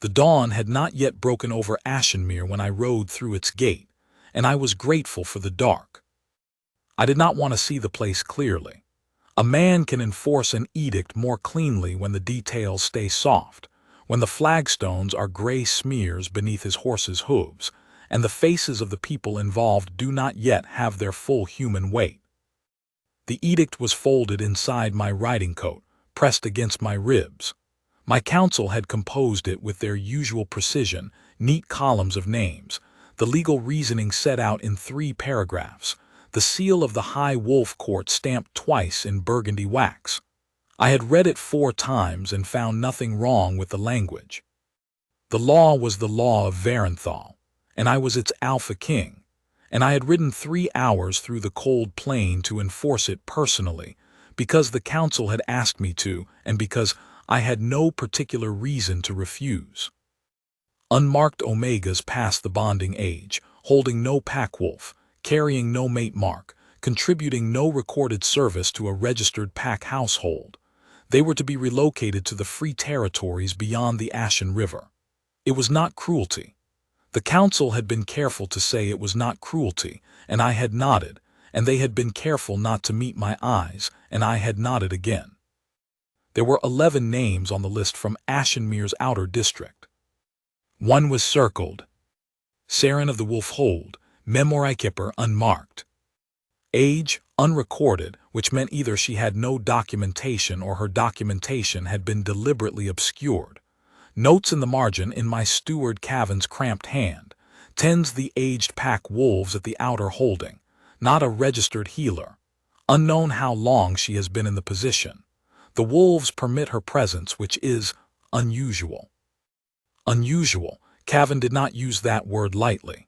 The dawn had not yet broken over Ashenmere when I rode through its gate, and I was grateful for the dark. I did not want to see the place clearly. A man can enforce an edict more cleanly when the details stay soft, when the flagstones are gray smears beneath his horse's hooves, and the faces of the people involved do not yet have their full human weight. The edict was folded inside my riding coat, pressed against my ribs. My counsel had composed it with their usual precision, neat columns of names, the legal reasoning set out in 3 paragraphs, the seal of the High Wolf Court stamped twice in burgundy wax. I had read it 4 times and found nothing wrong with the language. The law was the law of Varenthal, and I was its alpha king, and I had ridden 3 hours through the cold plain to enforce it personally, because the council had asked me to, and because I had no particular reason to refuse. Unmarked Omegas passed the bonding age, holding no pack wolf, carrying no mate mark, contributing no recorded service to a registered pack household. They were to be relocated to the free territories beyond the Ashen River. It was not cruelty. The council had been careful to say it was not cruelty, and I had nodded, and they had been careful not to meet my eyes, and I had nodded again. There were 11 names on the list from Ashenmere's outer district. One was circled. Saren of the Wolf Hold, Memorikipper unmarked. Age, unrecorded, which meant either she had no documentation or her documentation had been deliberately obscured. Notes in the margin in my steward Cavan's cramped hand. Tends the aged pack wolves at the outer holding. Not a registered healer. Unknown how long she has been in the position. The wolves permit her presence, which is unusual. Unusual. Cavan did not use that word lightly.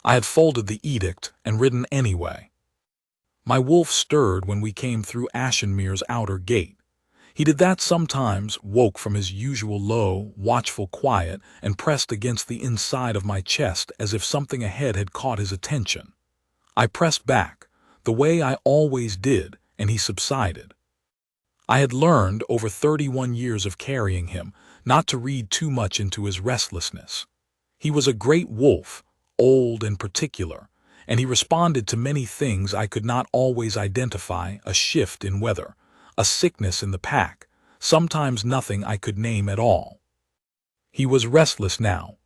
I had folded the edict and ridden anyway. My wolf stirred when we came through Ashenmere's outer gate. He did that sometimes, woke from his usual low, watchful quiet, and pressed against the inside of my chest as if something ahead had caught his attention. I pressed back, the way I always did, and he subsided. I had learned, over 31 years of carrying him, not to read too much into his restlessness. He was a great wolf, old and particular, and he responded to many things I could not always identify: a shift in weather, a sickness in the pack, sometimes nothing I could name at all. He was restless now.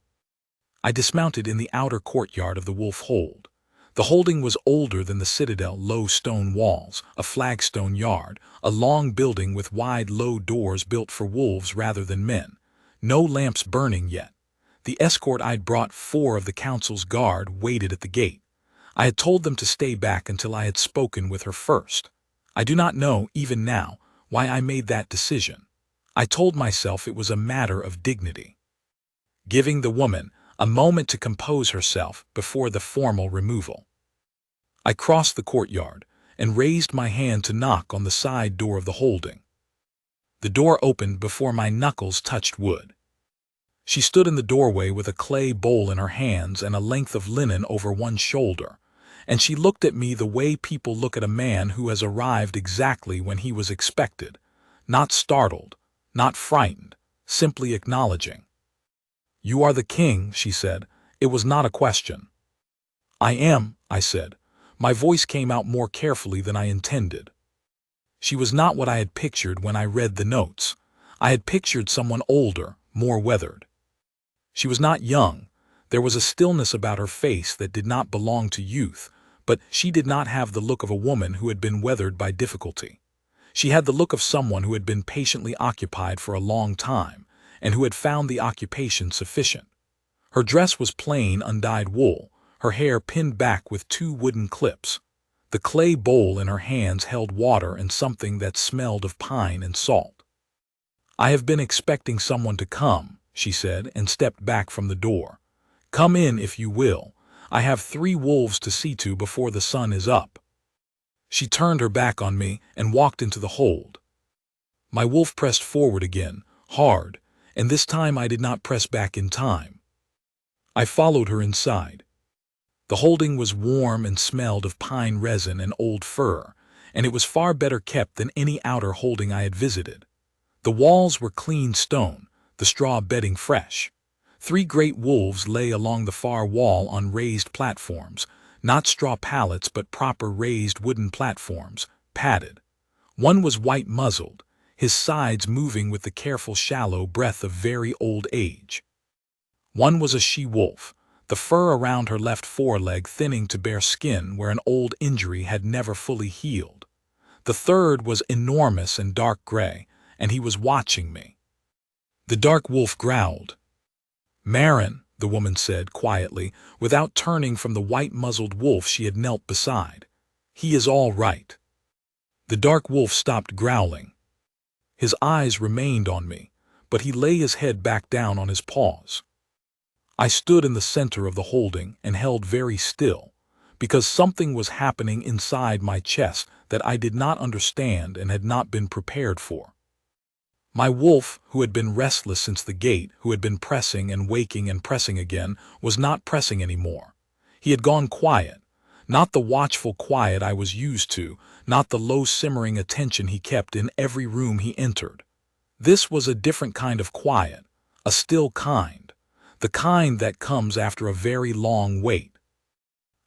I dismounted in the outer courtyard of the Wolf Hold. The holding was older than the citadel, low stone walls, a flagstone yard, a long building with wide low doors built for wolves rather than men. No lamps burning yet. The escort I'd brought, 4 of the council's guard, waited at the gate. I had told them to stay back until I had spoken with her first. I do not know, even now, why I made that decision. I told myself it was a matter of dignity. Giving the woman a moment to compose herself before the formal removal. I crossed the courtyard and raised my hand to knock on the side door of the holding. The door opened before my knuckles touched wood. She stood in the doorway with a clay bowl in her hands and a length of linen over one shoulder, and she looked at me the way people look at a man who has arrived exactly when he was expected, not startled, not frightened, simply acknowledging. "You are the king," she said. It was not a question. "I am," I said. My voice came out more carefully than I intended. She was not what I had pictured when I read the notes. I had pictured someone older, more weathered. She was not young. There was a stillness about her face that did not belong to youth, but she did not have the look of a woman who had been weathered by difficulty. She had the look of someone who had been patiently occupied for a long time, and who had found the occupation sufficient. Her dress was plain, undyed wool, her hair pinned back with 2 wooden clips. The clay bowl in her hands held water and something that smelled of pine and salt. "I have been expecting someone to come," she said, and stepped back from the door. "Come in if you will. I have 3 wolves to see to before the sun is up." She turned her back on me and walked into the hold. My wolf pressed forward again, hard, and this time I did not press back in time. I followed her inside. The holding was warm and smelled of pine resin and old fur, and it was far better kept than any outer holding I had visited. The walls were clean stone, the straw bedding fresh. 3 great wolves lay along the far wall on raised platforms, not straw pallets but proper raised wooden platforms, padded. One was white-muzzled, his sides moving with the careful shallow breath of very old age. One was a she-wolf, the fur around her left foreleg thinning to bare skin where an old injury had never fully healed. The third was enormous and dark gray, and he was watching me. The dark wolf growled. "Marin," the woman said quietly, without turning from the white-muzzled wolf she had knelt beside. "He is all right." The dark wolf stopped growling. His eyes remained on me, but he lay his head back down on his paws. I stood in the center of the holding and held very still, because something was happening inside my chest that I did not understand and had not been prepared for. My wolf, who had been restless since the gate, who had been pressing and waking and pressing again, was not pressing anymore. He had gone quiet, not the watchful quiet I was used to, not the low simmering attention he kept in every room he entered. This was a different kind of quiet, a still kind, the kind that comes after a very long wait.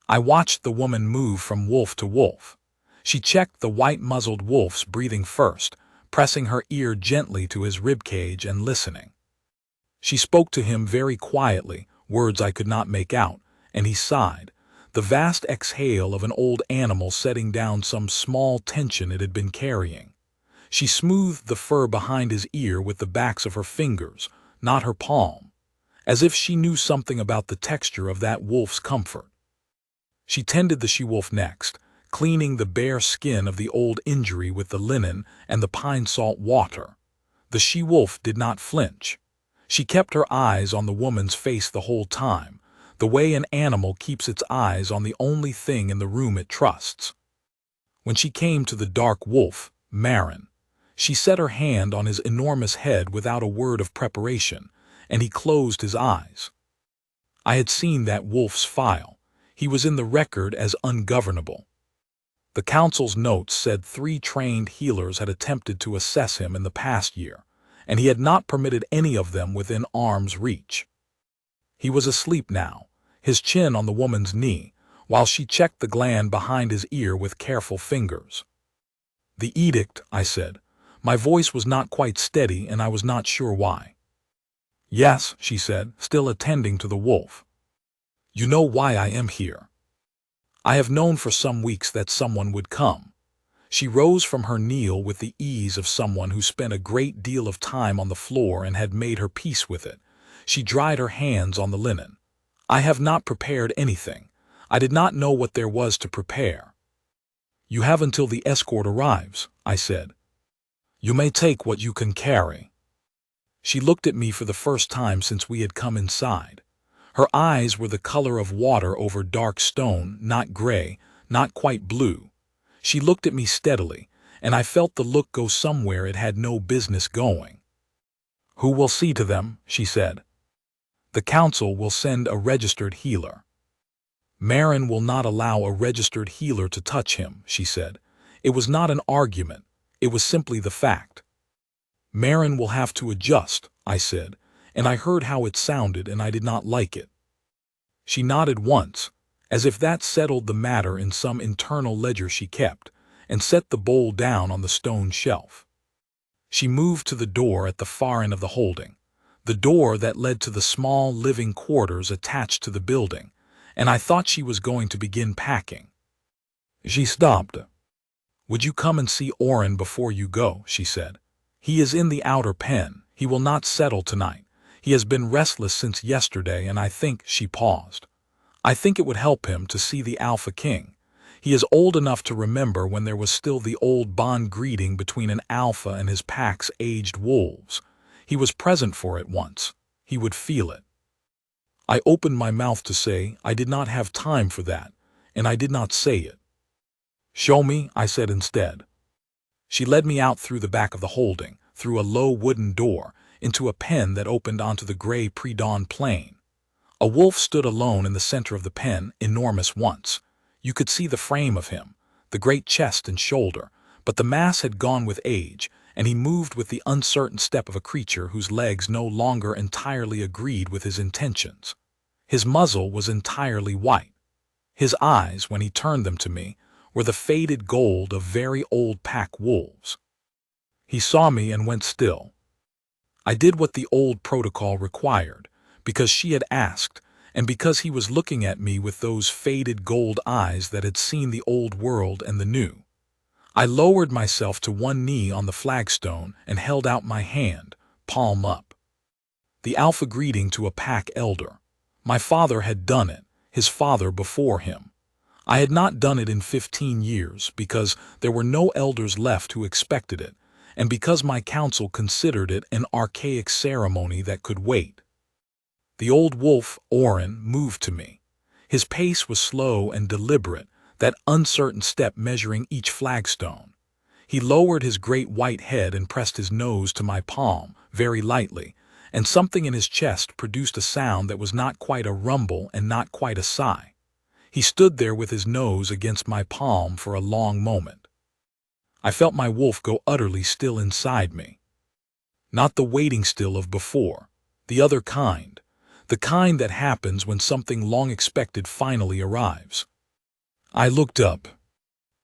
I watched the woman move from wolf to wolf. She checked the white-muzzled wolf's breathing first, pressing her ear gently to his ribcage and listening. She spoke to him very quietly, words I could not make out, and he sighed, the vast exhale of an old animal setting down some small tension it had been carrying. She smoothed the fur behind his ear with the backs of her fingers, not her palm, as if she knew something about the texture of that wolf's comfort. She tended the she-wolf next, cleaning the bare skin of the old injury with the linen and the pine salt water. The she-wolf did not flinch. She kept her eyes on the woman's face the whole time, the way an animal keeps its eyes on the only thing in the room it trusts. When she came to the dark wolf, Marin, she set her hand on his enormous head without a word of preparation, and he closed his eyes. I had seen that wolf's file. He was in the record as ungovernable. The council's notes said 3 trained healers had attempted to assess him in the past year, and he had not permitted any of them within arm's reach. He was asleep now, his chin on the woman's knee, while she checked the gland behind his ear with careful fingers. "The edict," I said. My voice was not quite steady, and I was not sure why. "Yes," she said, still attending to the wolf. "You know why I am here. I have known for some weeks that someone would come." She rose from her kneel with the ease of someone who spent a great deal of time on the floor and had made her peace with it. She dried her hands on the linen. "I have not prepared anything. I did not know what there was to prepare." "You have until the escort arrives," I said. "You may take what you can carry." She looked at me for the first time since we had come inside. Her eyes were the color of water over dark stone, not gray, not quite blue. She looked at me steadily, and I felt the look go somewhere it had no business going. "Who will see to them?" she said. "The council will send a registered healer." "Marin will not allow a registered healer to touch him," she said. It was not an argument, it was simply the fact. "Marin will have to adjust," I said, and I heard how it sounded and I did not like it. She nodded once, as if that settled the matter in some internal ledger she kept, and set the bowl down on the stone shelf. She moved to the door at the far end of the holding, the door that led to the small living quarters attached to the building, and I thought she was going to begin packing. She stopped. "Would you come and see Oren before you go?" she said. "He is in the outer pen. He will not settle tonight. He has been restless since yesterday, and I think," she paused, "I think it would help him to see the Alpha King. He is old enough to remember when there was still the old bond greeting between an alpha and his pack's aged wolves. He was present for it once. He would feel it." I opened my mouth to say I did not have time for that, and I did not say it. "Show me," I said instead. She led me out through the back of the holding, through a low wooden door, into a pen that opened onto the gray pre-dawn plain. A wolf stood alone in the center of the pen, enormous once. You could see the frame of him, the great chest and shoulder, but the mass had gone with age, and he moved with the uncertain step of a creature whose legs no longer entirely agreed with his intentions. His muzzle was entirely white. His eyes, when he turned them to me, were the faded gold of very old pack wolves. He saw me and went still. I did what the old protocol required, because she had asked, and because he was looking at me with those faded gold eyes that had seen the old world and the new. I lowered myself to one knee on the flagstone and held out my hand, palm up. The alpha greeting to a pack elder. My father had done it, his father before him. I had not done it in 15 years because there were no elders left who expected it, and because my council considered it an archaic ceremony that could wait. The old wolf, Orin, moved to me. His pace was slow and deliberate, that uncertain step measuring each flagstone. He lowered his great white head and pressed his nose to my palm, very lightly, and something in his chest produced a sound that was not quite a rumble and not quite a sigh. He stood there with his nose against my palm for a long moment. I felt my wolf go utterly still inside me. Not the waiting still of before, the other kind, the kind that happens when something long expected finally arrives. I looked up.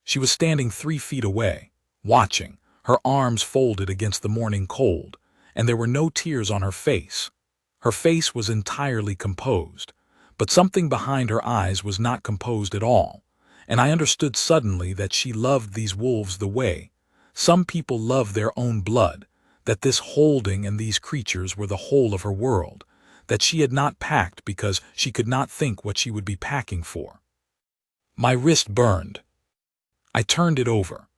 She was standing 3 feet away, watching, her arms folded against the morning cold, and there were no tears on her face. Her face was entirely composed, but something behind her eyes was not composed at all, and I understood suddenly that she loved these wolves the way some people love their own blood, that this holding and these creatures were the whole of her world, that she had not packed because she could not think what she would be packing for. My wrist burned. I turned it over.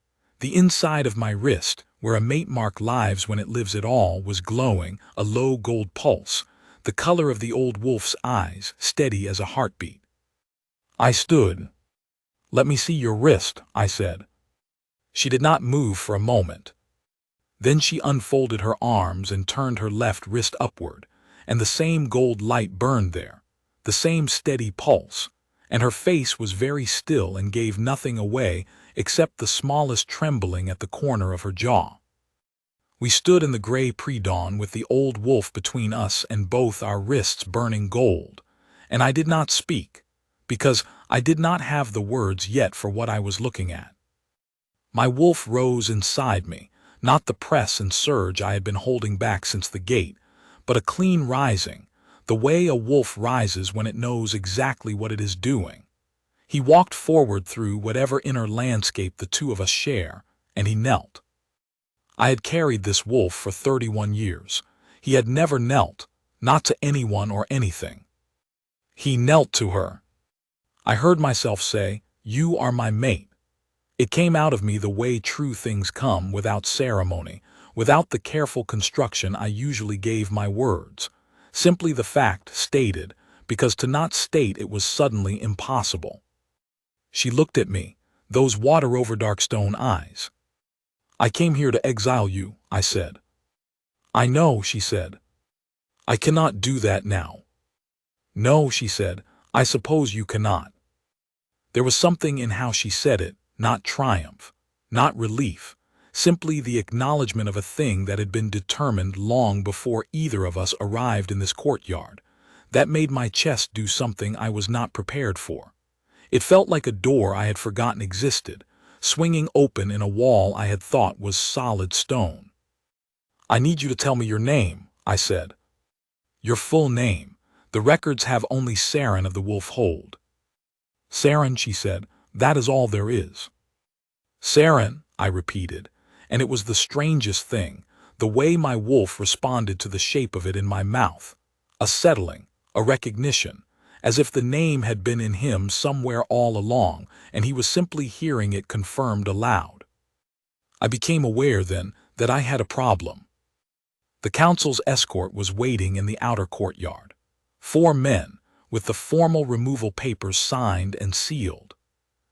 The inside of my wrist, where a mate mark lives when it lives at all, was glowing, a low gold pulse, the color of the old wolf's eyes, steady as a heartbeat. I stood. "Let me see your wrist," I said. She did not move for a moment. Then she unfolded her arms and turned her left wrist upward, and the same gold light burned there, the same steady pulse, and her face was very still and gave nothing away except the smallest trembling at the corner of her jaw. We stood in the gray pre-dawn with the old wolf between us and both our wrists burning gold, and I did not speak, because I did not have the words yet for what I was looking at. My wolf rose inside me, not the press and surge I had been holding back since the gate, but a clean rising, the way a wolf rises when it knows exactly what it is doing. He walked forward through whatever inner landscape the two of us share, and he knelt. I had carried this wolf for 31 years. He had never knelt, not to anyone or anything. He knelt to her. I heard myself say, "You are my mate." It came out of me the way true things come, without ceremony, without the careful construction I usually gave my words. Simply the fact stated, because to not state it was suddenly impossible. She looked at me, those water-over-dark stone eyes. "I came here to exile you," I said. "I know," she said. "I cannot do that now." "No," she said, "I suppose you cannot." There was something in how she said it, not triumph, not relief, simply the acknowledgement of a thing that had been determined long before either of us arrived in this courtyard, that made my chest do something I was not prepared for. It felt like a door I had forgotten existed, swinging open in a wall I had thought was solid stone. "I need you to tell me your name," I said. "Your full name. The records have only Saren of the Wolf Hold." "Saren," she said, "that is all there is." "Saren," I repeated, and it was the strangest thing, the way my wolf responded to the shape of it in my mouth. A settling, a recognition, as if the name had been in him somewhere all along, and he was simply hearing it confirmed aloud. I became aware then that I had a problem. The council's escort was waiting in the outer courtyard. 4 men, with the formal removal papers signed and sealed.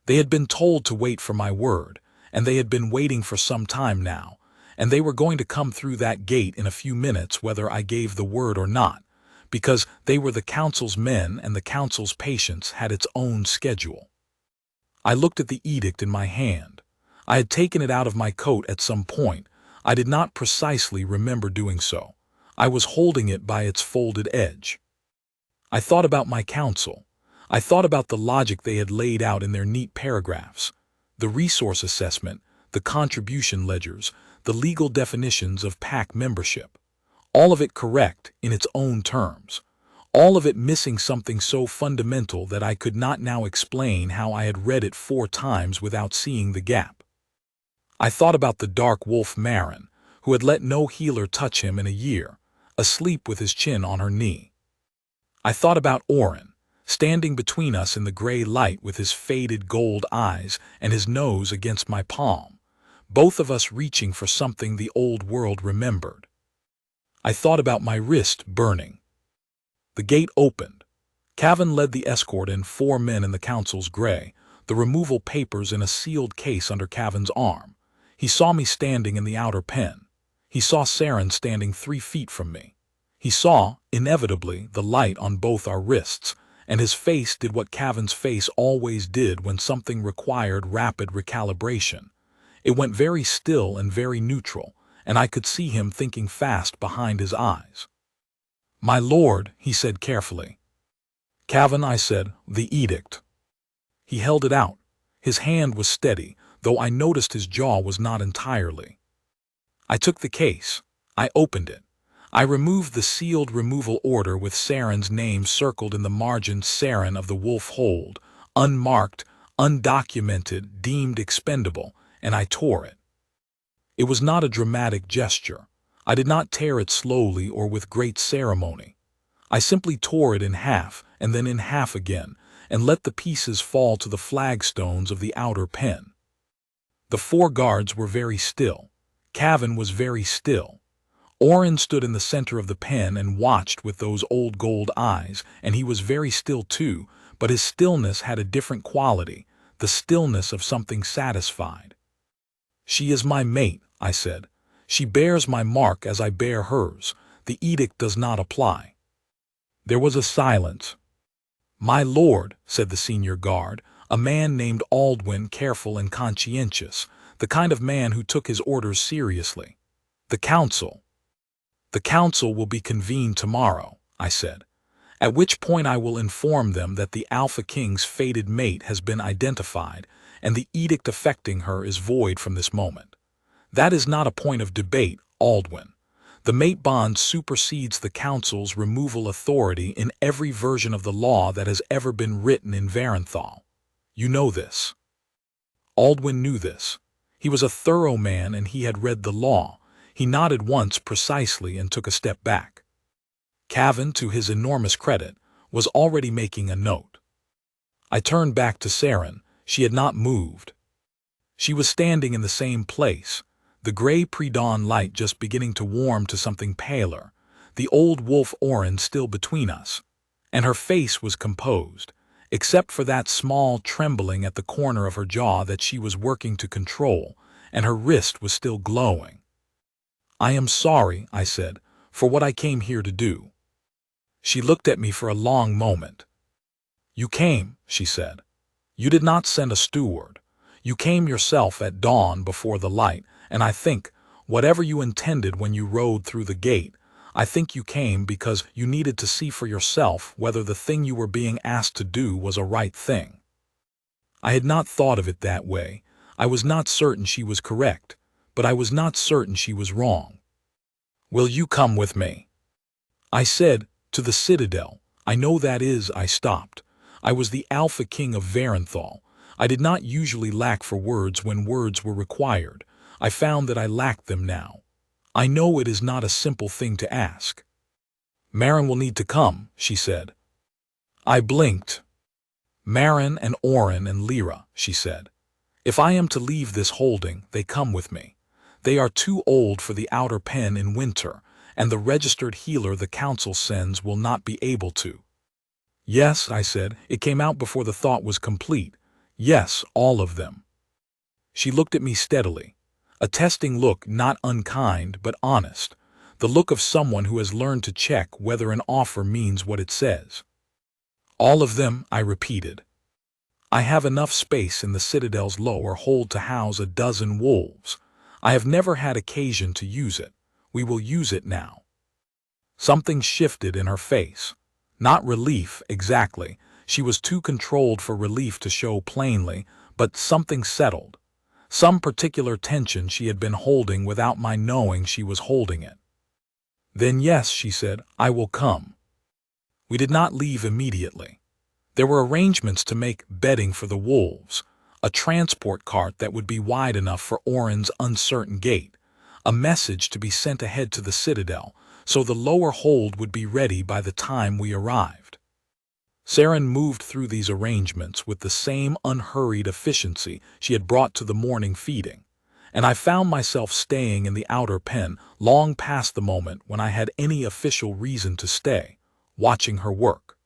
They had been told to wait for my word, and they had been waiting for some time now, and they were going to come through that gate in a few minutes whether I gave the word or not, because they were the council's men and the council's patience had its own schedule. I looked at the edict in my hand. I had taken it out of my coat at some point. I did not precisely remember doing so. I was holding it by its folded edge. I thought about my counsel. I thought about the logic they had laid out in their neat paragraphs, the resource assessment, the contribution ledgers, the legal definitions of PAC membership. All of it correct in its own terms. All of it missing something so fundamental that I could not now explain how I had read it 4 times without seeing the gap. I thought about the dark wolf Marin, who had let no healer touch him in a year, asleep with his chin on her knee. I thought about Orin, standing between us in the gray light with his faded gold eyes and his nose against my palm, both of us reaching for something the old world remembered. I thought about my wrist burning. The gate opened. Cavan led the escort and 4 men in the council's gray, the removal papers in a sealed case under Cavan's arm. He saw me standing in the outer pen. He saw Saren standing 3 feet from me. He saw, inevitably, the light on both our wrists, and his face did what Cavan's face always did when something required rapid recalibration. It went very still and very neutral, and I could see him thinking fast behind his eyes. "My lord," he said carefully. "Cavan," I said, "the edict." He held it out. His hand was steady, though I noticed his jaw was not entirely. I took the case. I opened it. I removed the sealed removal order with Saren's name circled in the margin. Saren of the Wolf Hold, unmarked, undocumented, deemed expendable, and I tore it. It was not a dramatic gesture. I did not tear it slowly or with great ceremony. I simply tore it in half and then in half again, and let the pieces fall to the flagstones of the outer pen. The 4 guards were very still. Cavan was very still. Orin stood in the center of the pen and watched with those old gold eyes, and he was very still too, but his stillness had a different quality, the stillness of something satisfied. "She is my mate," I said. "She bears my mark as I bear hers. The edict does not apply." There was a silence. "My lord," said the senior guard, a man named Aldwin, careful and conscientious, the kind of man who took his orders seriously. "The council will be convened tomorrow," I said, "at which point I will inform them that the Alpha King's fated mate has been identified, and the edict affecting her is void from this moment. That is not a point of debate, Aldwin. The mate bond supersedes the council's removal authority in every version of the law that has ever been written in Varenthal. You know this." Aldwin knew this. He was a thorough man and he had read the law. He nodded once precisely and took a step back. Cavan, to his enormous credit, was already making a note. I turned back to Saren. She had not moved. She was standing in the same place, the gray pre-dawn light just beginning to warm to something paler, the old wolf Orin still between us, and her face was composed, except for that small trembling at the corner of her jaw that she was working to control, and her wrist was still glowing. "I am sorry," I said, "for what I came here to do." She looked at me for a long moment. "You came," she said. "You did not send a steward. You came yourself at dawn before the light, and I think, whatever you intended when you rode through the gate, I think you came because you needed to see for yourself whether the thing you were being asked to do was a right thing." I had not thought of it that way. I was not certain she was correct, but I was not certain she was wrong. "Will you come with me?" I said, "To the Citadel. I know that is." I stopped. I was the Alpha King of Varenthal. I did not usually lack for words when words were required. I found that I lacked them now. "I know it is not a simple thing to ask." "Marin will need to come," she said. I blinked. "Marin and Orin and Lyra," she said. "If I am to leave this holding, they come with me. They are too old for the outer pen in winter, and the registered healer the council sends will not be able to." "Yes," I said. It came out before the thought was complete. "Yes, all of them." She looked at me steadily. A testing look, not unkind, but honest. The look of someone who has learned to check whether an offer means what it says. "All of them," I repeated. "I have enough space in the Citadel's lower hold to house a dozen wolves. I have never had occasion to use it. We will use it now." Something shifted in her face. Not relief, exactly. She was too controlled for relief to show plainly, but something settled. Some particular tension she had been holding without my knowing she was holding it. "Then yes," she said, "I will come." We did not leave immediately. There were arrangements to make bedding for the wolves, a transport cart that would be wide enough for Oren's uncertain gait, a message to be sent ahead to the citadel, so the lower hold would be ready by the time we arrived. Saren moved through these arrangements with the same unhurried efficiency she had brought to the morning feeding, and I found myself staying in the outer pen long past the moment when I had any official reason to stay, watching her work.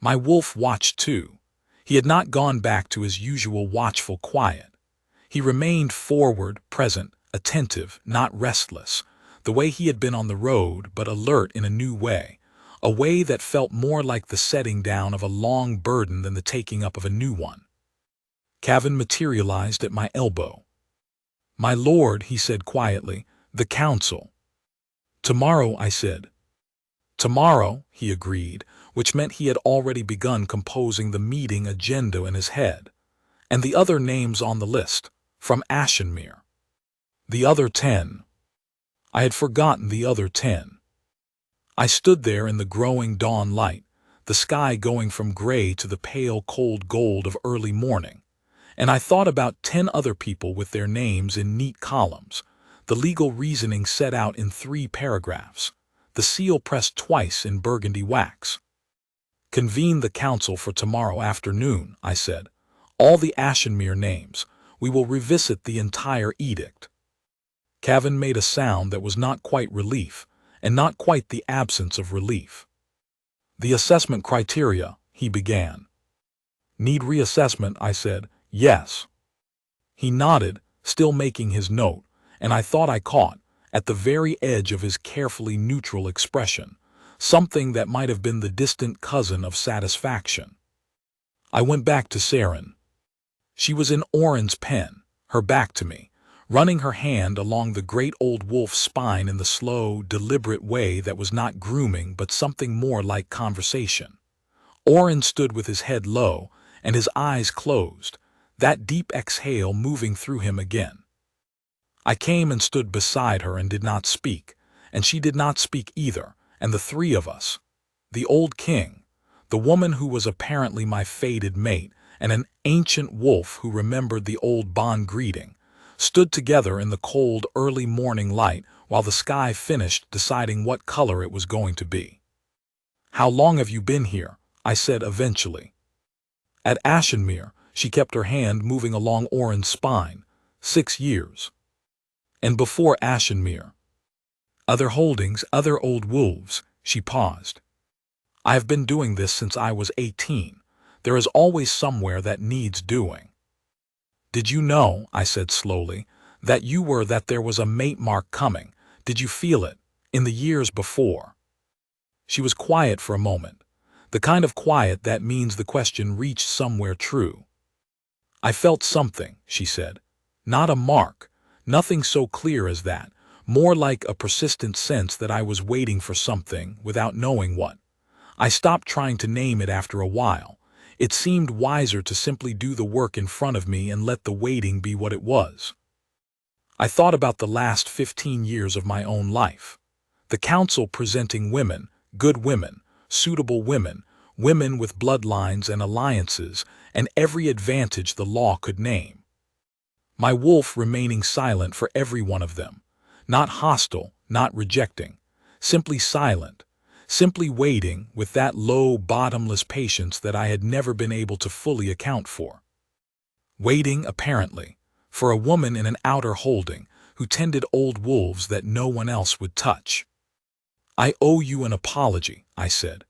My wolf watched too. He had not gone back to his usual watchful quiet. He remained forward, present, attentive, not restless, the way he had been on the road, but alert in a new way, a way that felt more like the setting down of a long burden than the taking up of a new one. Cavan materialized at my elbow. "My lord," he said quietly, "the council." "Tomorrow," I said. "Tomorrow," he agreed, which meant he had already begun composing the meeting agenda in his head. "And the other names on the list, from Ashenmere." "The other 10. I had forgotten the other 10. I stood there in the growing dawn light, the sky going from gray to the pale cold gold of early morning, and I thought about 10 other people with their names in neat columns, the legal reasoning set out in 3 paragraphs, the seal pressed twice in burgundy wax. "Convene the council for tomorrow afternoon," I said. "All the Ashenmere names. We will revisit the entire edict." Cavan made a sound that was not quite relief, and not quite the absence of relief. "The assessment criteria," he began. "Need reassessment," I said. "Yes." He nodded, still making his note, and I thought I caught, at the very edge of his carefully neutral expression, something that might have been the distant cousin of satisfaction. I went back to Saren. She was in Oren's pen, her back to me, running her hand along the great old wolf's spine in the slow, deliberate way that was not grooming but something more like conversation. Oren stood with his head low and his eyes closed, that deep exhale moving through him again. I came and stood beside her and did not speak, and she did not speak either, and the 3 of us, the old king, the woman who was apparently my fated mate, and an ancient wolf who remembered the old bond greeting, stood together in the cold early morning light while the sky finished deciding what color it was going to be. "How long have you been here?" I said eventually. "At Ashenmere," she kept her hand moving along Oren's spine. 6 years. "And before Ashenmere?" "Other holdings, other old wolves," she paused. "I have been doing this since I was 18. There is always somewhere that needs doing." "Did you know," I said slowly, that there was a mate mark coming? Did you feel it, in the years before?" She was quiet for a moment, the kind of quiet that means the question reached somewhere true. "I felt something," she said. "Not a mark, nothing so clear as that, more like a persistent sense that I was waiting for something without knowing what. I stopped trying to name it after a while. It seemed wiser to simply do the work in front of me and let the waiting be what it was. I thought about the last 15 years of my own life. The council presenting women, good women, suitable women, women with bloodlines and alliances, and every advantage the law could name. My wolf remaining silent for every one of them, not hostile, not rejecting, simply silent, simply waiting with that low, bottomless patience that I had never been able to fully account for. Waiting, apparently, for a woman in an outer holding who tended old wolves that no one else would touch. "I owe you an apology," I said.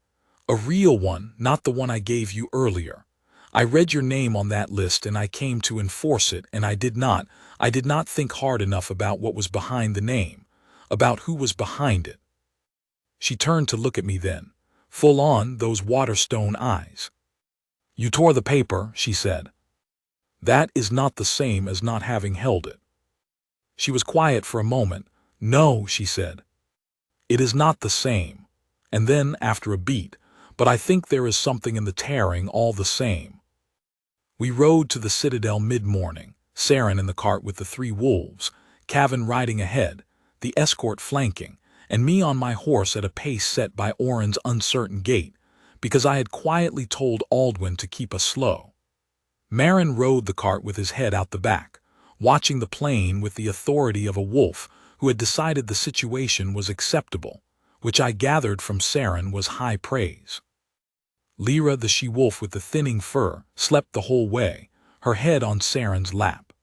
"A real one, not the one I gave you earlier. I read your name on that list and I came to enforce it, and I did not think hard enough about what was behind the name, about who was behind it." She turned to look at me then, full on, those waterstone eyes. "You tore the paper," she said. "That is not the same as not having held it." She was quiet for a moment. "No," she said. "It is not the same." And then, after a beat, "But I think there is something in the tearing all the same." We rode to the citadel mid-morning, Saren in the cart with the 3 wolves, Cavan riding ahead, the escort flanking, and me on my horse at a pace set by Oren's uncertain gait, because I had quietly told Aldwin to keep us slow. Marin rode the cart with his head out the back, watching the plain with the authority of a wolf who had decided the situation was acceptable, which I gathered from Saren was high praise. Lyra, the she-wolf with the thinning fur, slept the whole way, her head on Saren's lap.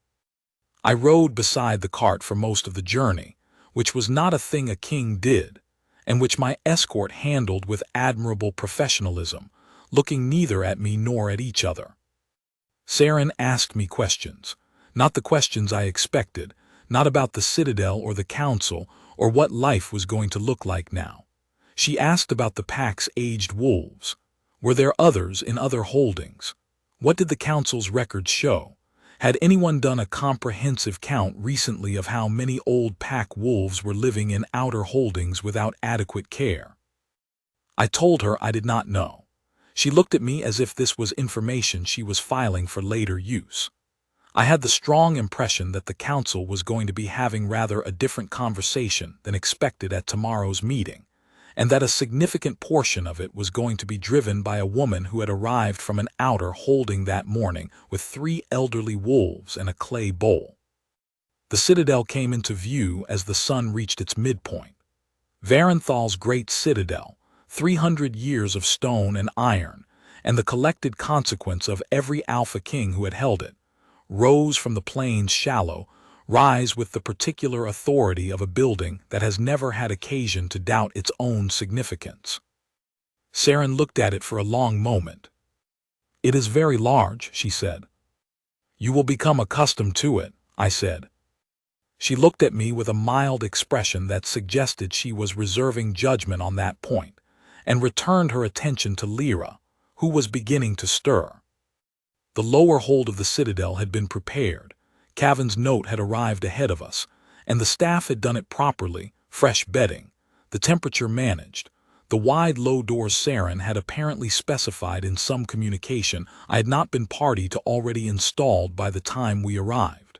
I rode beside the cart for most of the journey, which was not a thing a king did, and which my escort handled with admirable professionalism, looking neither at me nor at each other. Saren asked me questions, not the questions I expected, not about the citadel or the council or what life was going to look like now. She asked about the pack's aged wolves. Were there others in other holdings? What did the council's records show? Had anyone done a comprehensive count recently of how many old pack wolves were living in outer holdings without adequate care? I told her I did not know. She looked at me as if this was information she was filing for later use. I had the strong impression that the council was going to be having rather a different conversation than expected at tomorrow's meeting, and that a significant portion of it was going to be driven by a woman who had arrived from an outer holding that morning with 3 elderly wolves and a clay bowl. The citadel came into view as the sun reached its midpoint. Varenthal's great citadel, 300 years of stone and iron, and the collected consequence of every alpha king who had held it, rose from the plain's shallow, rise with the particular authority of a building that has never had occasion to doubt its own significance. Saren looked at it for a long moment. "It is very large," she said. "You will become accustomed to it," I said. She looked at me with a mild expression that suggested she was reserving judgment on that point, and returned her attention to Lyra, who was beginning to stir. The lower hold of the citadel had been prepared. Cavan's note had arrived ahead of us, and the staff had done it properly, fresh bedding, the temperature managed. The wide low doors Saren had apparently specified in some communication I had not been party to already installed by the time we arrived.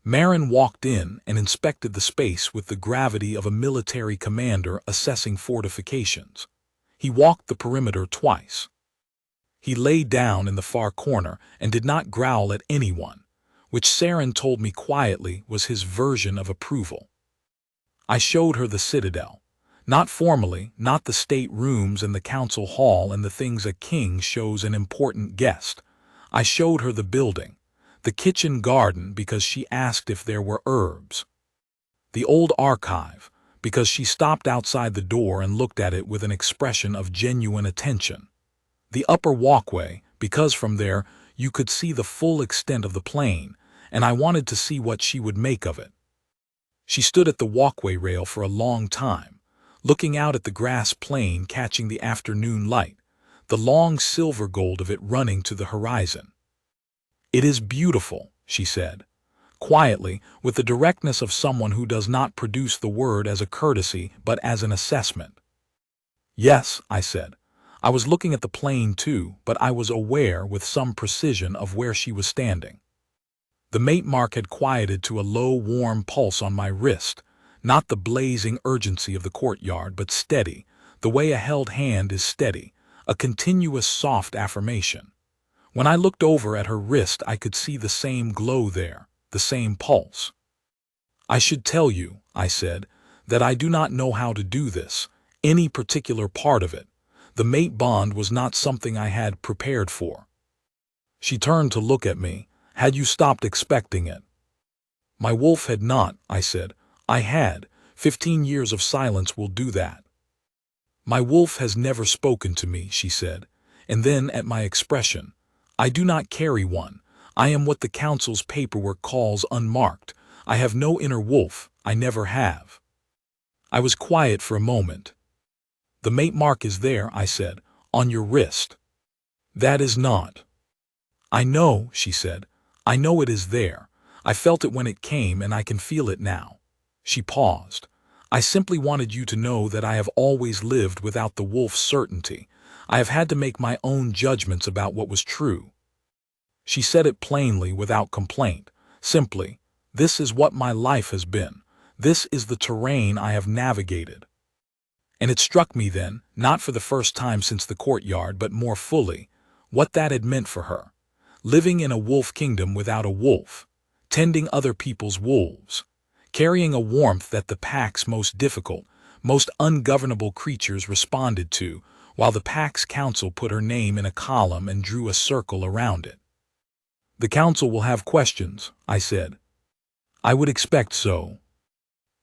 Marin walked in and inspected the space with the gravity of a military commander assessing fortifications. He walked the perimeter twice. He lay down in the far corner and did not growl at anyone, which Saren told me quietly was his version of approval. I showed her the citadel. Not formally, not the state rooms and the council hall and the things a king shows an important guest. I showed her the building, the kitchen garden because she asked if there were herbs, the old archive because she stopped outside the door and looked at it with an expression of genuine attention, the upper walkway because from there you could see the full extent of the plain, and I wanted to see what she would make of it. She stood at the walkway rail for a long time, looking out at the grass plain catching the afternoon light, the long silver gold of it running to the horizon. "It is beautiful," she said, quietly, with the directness of someone who does not produce the word as a courtesy but as an assessment. "Yes," I said. I was looking at the plain too, but I was aware with some precision of where she was standing. The mate mark had quieted to a low, warm pulse on my wrist, not the blazing urgency of the courtyard, but steady, the way a held hand is steady, a continuous soft affirmation. When I looked over at her wrist, I could see the same glow there, the same pulse. "I should tell you," I said, "that I do not know how to do this, any particular part of it. The mate bond was not something I had prepared for." She turned to look at me. "Had you stopped expecting it?" "My wolf had not," I said. "I had. 15 years of silence will do that." "My wolf has never spoken to me," she said, and then at my expression, "I do not carry one. I am what the council's paperwork calls unmarked. I have no inner wolf. I never have." I was quiet for a moment. "The mate mark is there," I said, "on your wrist." "That is not." "I know," she said. "I know it is there. I felt it when it came and I can feel it now." She paused. "I simply wanted you to know that I have always lived without the wolf's certainty. I have had to make my own judgments about what was true." She said it plainly, without complaint, simply, "This is what my life has been. This is the terrain I have navigated." And it struck me then, not for the first time since the courtyard, but more fully, what that had meant for her. Living in a wolf kingdom without a wolf, tending other people's wolves, carrying a warmth that the pack's most difficult, most ungovernable creatures responded to, while the pack's council put her name in a column and drew a circle around it. "The council will have questions," I said. "I would expect so.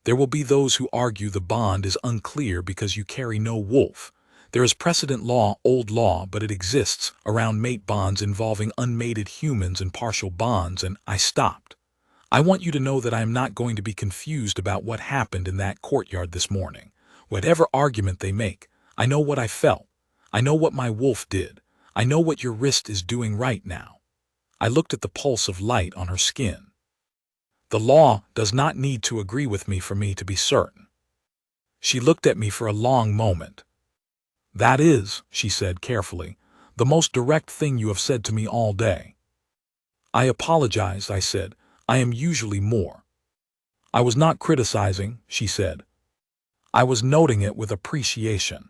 There will be those who argue the bond is unclear because you carry no wolf. There is precedent law, old law, but it exists around mate bonds involving unmated humans and partial bonds," and I stopped. "I want you to know that I am not going to be confused about what happened in that courtyard this morning. Whatever argument they make, I know what I felt. I know what my wolf did. I know what your wrist is doing right now." I looked at the pulse of light on her skin. "The law does not need to agree with me for me to be certain." She looked at me for a long moment. "That is," she said carefully, "the most direct thing you have said to me all day." "I apologize," I said. "I am usually more." "I was not criticizing," she said. "I was noting it with appreciation."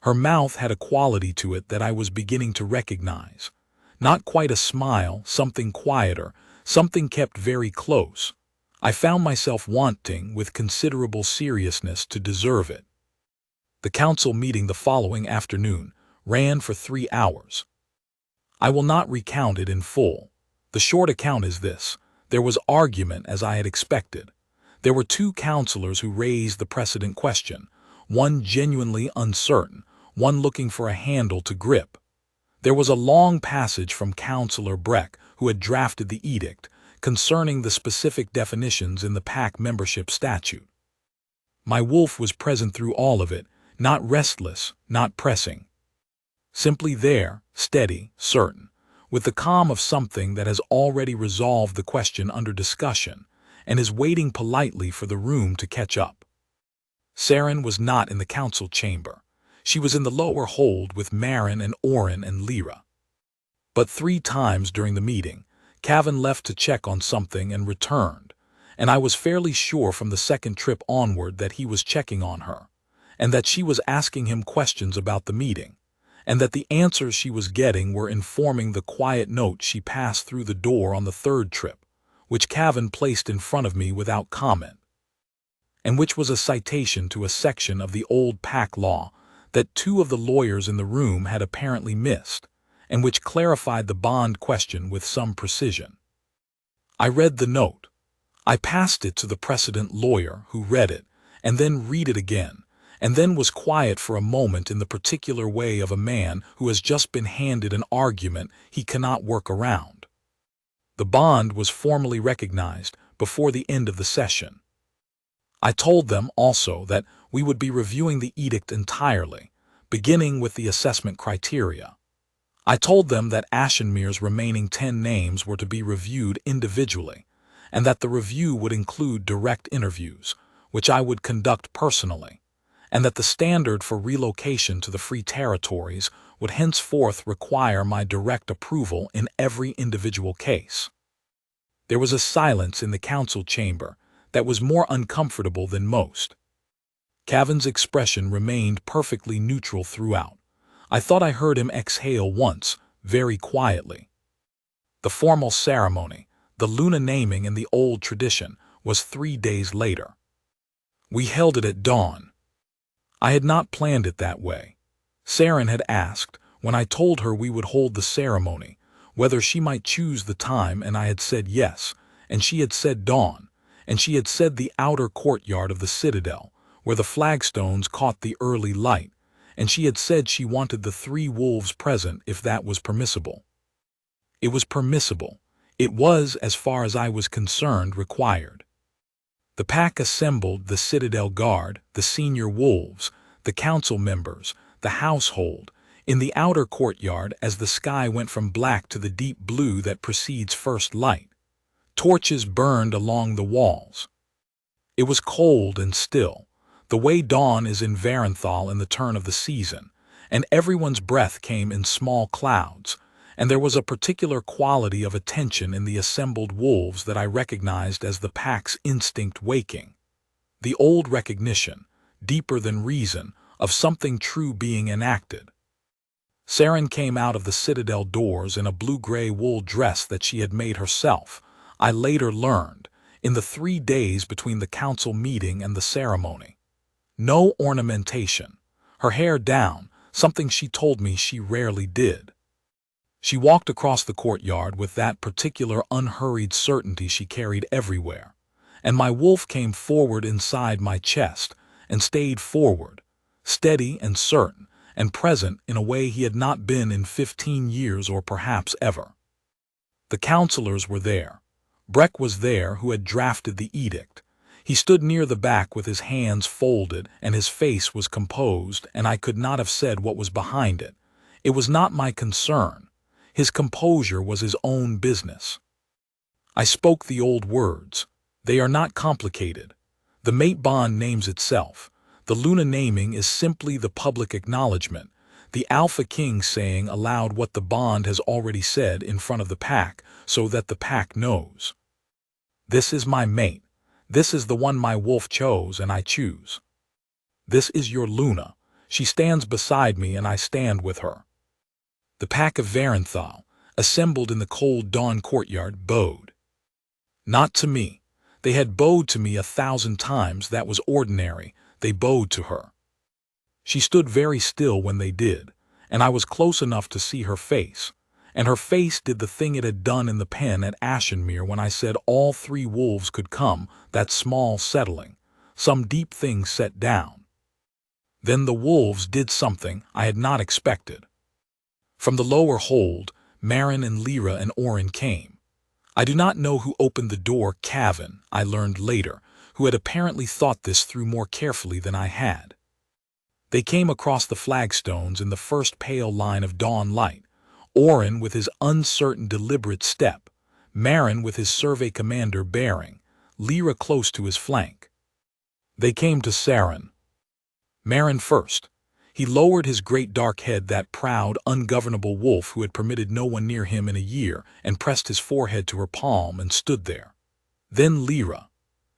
Her mouth had a quality to it that I was beginning to recognize. Not quite a smile, something quieter, something kept very close. I found myself wanting, with considerable seriousness, to deserve it. The council meeting the following afternoon ran for 3 hours. I will not recount it in full. The short account is this: there was argument as I had expected. There were 2 counselors who raised the precedent question, one genuinely uncertain, one looking for a handle to grip. There was a long passage from Counselor Breck, who had drafted the edict, concerning the specific definitions in the pack membership statute. My wolf was present through all of it, not restless, not pressing. Simply there, steady, certain, with the calm of something that has already resolved the question under discussion, and is waiting politely for the room to catch up. Saren was not in the council chamber. She was in the lower hold with Marin and Orin and Lyra. But 3 times during the meeting, Cavan left to check on something and returned, and I was fairly sure from the second trip onward that he was checking on her, and that she was asking him questions about the meeting, and that the answers she was getting were informing the quiet note she passed through the door on the 3rd trip, which Cavan placed in front of me without comment, and which was a citation to a section of the old pack law that 2 of the lawyers in the room had apparently missed, and which clarified the bond question with some precision. I read the note. I passed it to the precedent lawyer, who read it, and then read it again, and then was quiet for a moment in the particular way of a man who has just been handed an argument he cannot work around. The bond was formally recognized before the end of the session. I told them also that we would be reviewing the edict entirely, beginning with the assessment criteria. I told them that Ashenmir's remaining 10 names were to be reviewed individually, and that the review would include direct interviews, which I would conduct personally, and that the standard for relocation to the Free Territories would henceforth require my direct approval in every individual case. There was a silence in the council chamber that was more uncomfortable than most. Cavan's expression remained perfectly neutral throughout. I thought I heard him exhale once, very quietly. The formal ceremony, the Luna naming in the old tradition, was 3 days later. We held it at dawn. I had not planned it that way. Saren had asked, when I told her we would hold the ceremony, whether she might choose the time, and I had said yes, and she had said dawn, and she had said the outer courtyard of the citadel, where the flagstones caught the early light, and she had said she wanted the 3 wolves present if that was permissible. It was permissible. It was, as far as I was concerned, required. The pack assembled the citadel guard, the senior wolves, the council members, the household, in the outer courtyard as the sky went from black to the deep blue that precedes first light. Torches burned along the walls. It was cold and still, the way dawn is in Varenthal in the turn of the season, and everyone's breath came in small clouds, and there was a particular quality of attention in the assembled wolves that I recognized as the pack's instinct waking. The old recognition, deeper than reason, of something true being enacted. Saren came out of the citadel doors in a blue-gray wool dress that she had made herself, I later learned, in the 3 days between the council meeting and the ceremony. No ornamentation, her hair down, something she told me she rarely did. She walked across the courtyard with that particular unhurried certainty she carried everywhere, and my wolf came forward inside my chest and stayed forward, steady and certain, and present in a way he had not been in 15 years or perhaps ever. The councillors were there. Breck was there, who had drafted the edict. He stood near the back with his hands folded, and his face was composed, and I could not have said what was behind it. It was not my concern. His composure was his own business. I spoke the old words. They are not complicated. The mate bond names itself. The Luna naming is simply the public acknowledgement, the Alpha King saying aloud what the bond has already said in front of the pack, so that the pack knows. This is my mate. This is the one my wolf chose and I choose. This is your Luna. She stands beside me and I stand with her. The pack of Varenthal, assembled in the cold dawn courtyard, bowed. Not to me. They had bowed to me 1,000 times, that was ordinary. They bowed to her. She stood very still when they did, and I was close enough to see her face, and her face did the thing it had done in the pen at Ashenmere when I said all 3 wolves could come, that small settling, some deep thing set down. Then the wolves did something I had not expected. From the lower hold, Marin and Lyra and Orin came. I do not know who opened the door. Cavan, I learned later, who had apparently thought this through more carefully than I had. They came across the flagstones in the first pale line of dawn light, Orin with his uncertain deliberate step, Marin with his survey commander bearing, Lyra close to his flank. They came to Saren. Marin first. He lowered his great dark head, that proud, ungovernable wolf who had permitted no one near him in a year, and pressed his forehead to her palm and stood there. Then Lyra.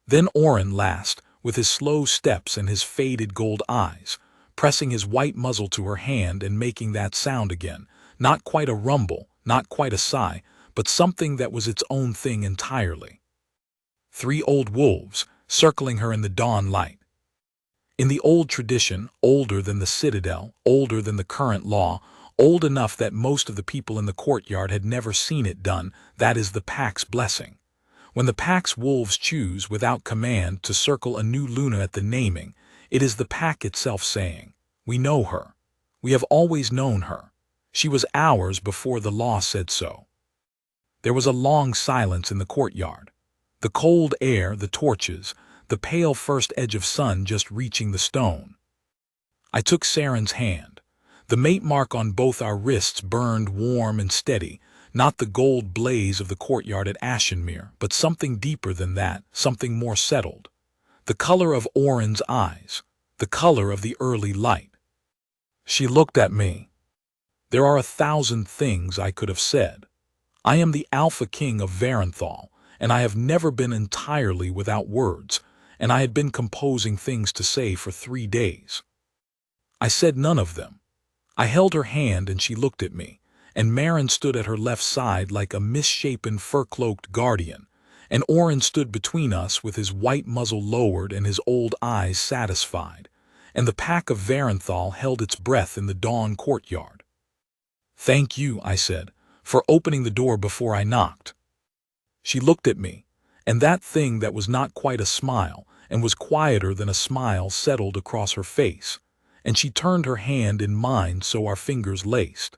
Then Orin last, with his slow steps and his faded gold eyes, pressing his white muzzle to her hand and making that sound again, not quite a rumble, not quite a sigh, but something that was its own thing entirely. 3 old wolves, circling her in the dawn light. In the old tradition, older than the citadel, older than the current law, old enough that most of the people in the courtyard had never seen it done, that is the pack's blessing. When the pack's wolves choose, without command, to circle a new Luna at the naming, it is the pack itself saying, "We know her. We have always known her. She was ours before the law said so." There was a long silence in the courtyard. The cold air, the torches, the pale first edge of sun just reaching the stone. I took Saren's hand. The mate mark on both our wrists burned warm and steady, not the gold blaze of the courtyard at Ashenmere, but something deeper than that, something more settled. The color of Orin's eyes, the color of the early light. She looked at me. There are 1,000 things I could have said. I am the Alpha King of Varenthal, and I have never been entirely without words, and I had been composing things to say for 3 days. I said none of them. I held her hand and she looked at me, and Marin stood at her left side like a misshapen fur-cloaked guardian, and Orin stood between us with his white muzzle lowered and his old eyes satisfied, and the pack of Varenthal held its breath in the dawn courtyard. "Thank you," I said, "for opening the door before I knocked." She looked at me, and that thing that was not quite a smile and was quieter than a smile settled across her face, and she turned her hand in mine so our fingers laced.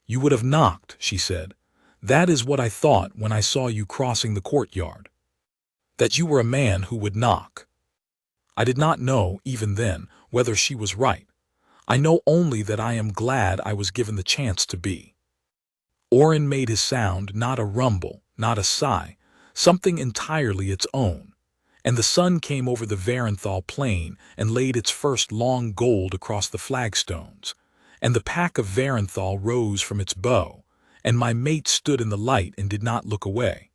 "You would have knocked," she said. "That is what I thought when I saw you crossing the courtyard. That you were a man who would knock." I did not know, even then, whether she was right. I know only that I am glad I was given the chance to be. Orin made his sound, not a rumble, not a sigh, something entirely its own. And the sun came over the Varenthal plain and laid its first long gold across the flagstones. And the pack of Varenthal rose from its bow, and my mate stood in the light and did not look away.